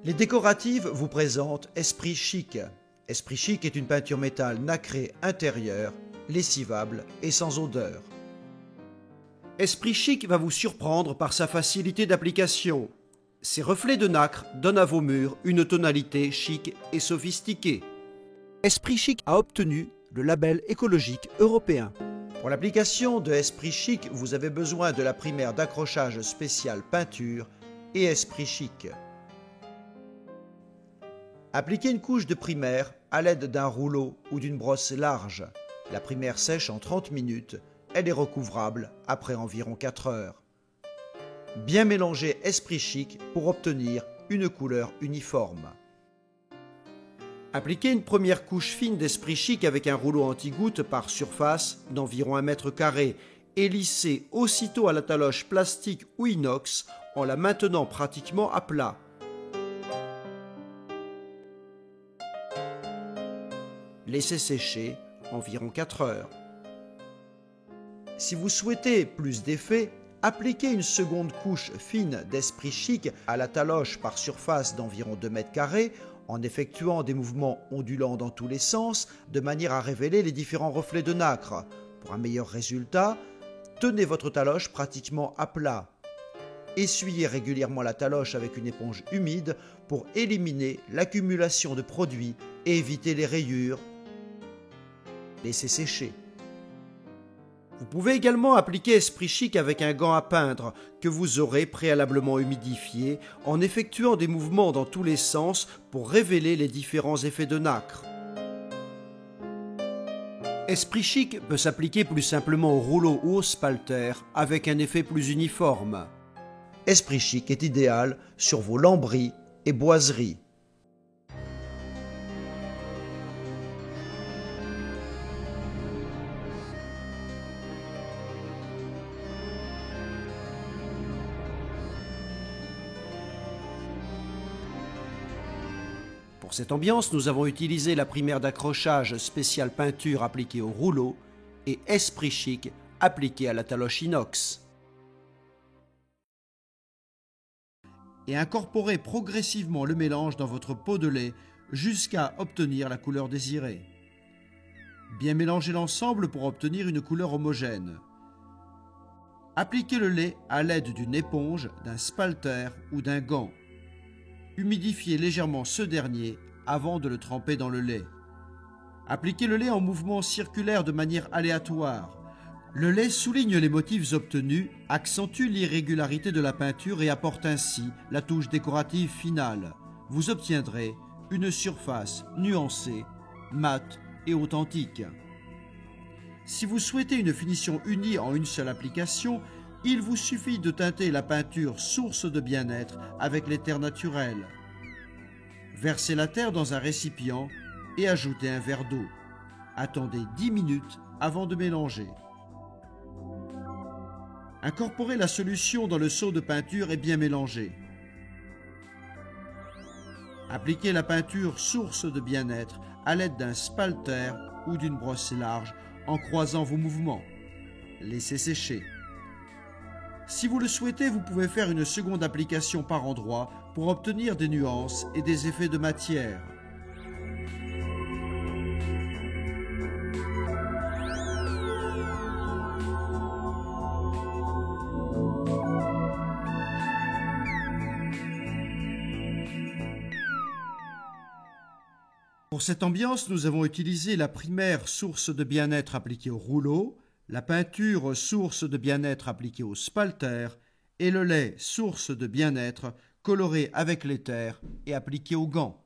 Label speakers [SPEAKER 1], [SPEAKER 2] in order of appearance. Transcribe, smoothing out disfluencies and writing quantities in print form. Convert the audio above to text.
[SPEAKER 1] Les décoratives vous présentent Esprit Chic. Esprit Chic est une peinture métal nacrée intérieure, lessivable et sans odeur. Esprit Chic va vous surprendre par sa facilité d'application. Ses reflets de nacre donnent à vos murs une tonalité chic et sophistiquée. Esprit Chic a obtenu le label écologique européen. Pour l'application de Esprit Chic, vous avez besoin de la primaire d'accrochage spéciale peinture et Esprit Chic. Appliquez une couche de primaire à l'aide d'un rouleau ou d'une brosse large. La primaire sèche en 30 minutes. Elle est recouvrable après environ 4 heures. Bien mélanger Esprit Chic pour obtenir une couleur uniforme. Appliquez une première couche fine d'Esprit Chic avec un rouleau anti-goutte par surface d'environ 1 mètre carré et lissez aussitôt à la taloche plastique ou inox en la maintenant pratiquement à plat. Laissez sécher environ 4 heures. Si vous souhaitez plus d'effet, appliquez une seconde couche fine d'Esprit Chic à la taloche par surface d'environ 2 mètres carrés en effectuant des mouvements ondulants dans tous les sens de manière à révéler les différents reflets de nacre. Pour un meilleur résultat, tenez votre taloche pratiquement à plat. Essuyez régulièrement la taloche avec une éponge humide pour éliminer l'accumulation de produits et éviter les rayures. Laissez sécher. Vous pouvez également appliquer Esprit Chic avec un gant à peindre que vous aurez préalablement humidifié en effectuant des mouvements dans tous les sens pour révéler les différents effets de nacre. Esprit Chic peut s'appliquer plus simplement au rouleau ou au spalter avec un effet plus uniforme. Esprit Chic est idéal sur vos lambris et boiseries. Pour cette ambiance, nous avons utilisé la primaire d'accrochage spéciale peinture appliquée au rouleau et Esprit Chic appliqué à la taloche inox. Et incorporez progressivement le mélange dans votre pot de lait jusqu'à obtenir la couleur désirée. Bien mélanger l'ensemble pour obtenir une couleur homogène. Appliquez le lait à l'aide d'une éponge, d'un spalter ou d'un gant. Humidifiez légèrement ce dernier avant de le tremper dans le lait. Appliquez le lait en mouvement circulaire de manière aléatoire. Le lait souligne les motifs obtenus, accentue l'irrégularité de la peinture et apporte ainsi la touche décorative finale. Vous obtiendrez une surface nuancée, mate et authentique. Si vous souhaitez une finition unie en une seule application, il vous suffit de teinter la peinture source de bien-être avec les terres naturelles. Versez la terre dans un récipient et ajoutez un verre d'eau. Attendez 10 minutes avant de mélanger. Incorporez la solution dans le seau de peinture et bien mélanger. Appliquez la peinture source de bien-être à l'aide d'un spalter ou d'une brosse large en croisant vos mouvements. Laissez sécher. Si vous le souhaitez, vous pouvez faire une seconde application par endroit pour obtenir des nuances et des effets de matière. Pour cette ambiance, nous avons utilisé la primaire source de bien-être appliquée au rouleau, la peinture source de bien-être appliquée au spalter et le lait source de bien-être coloré avec l'éther et appliqué au gant.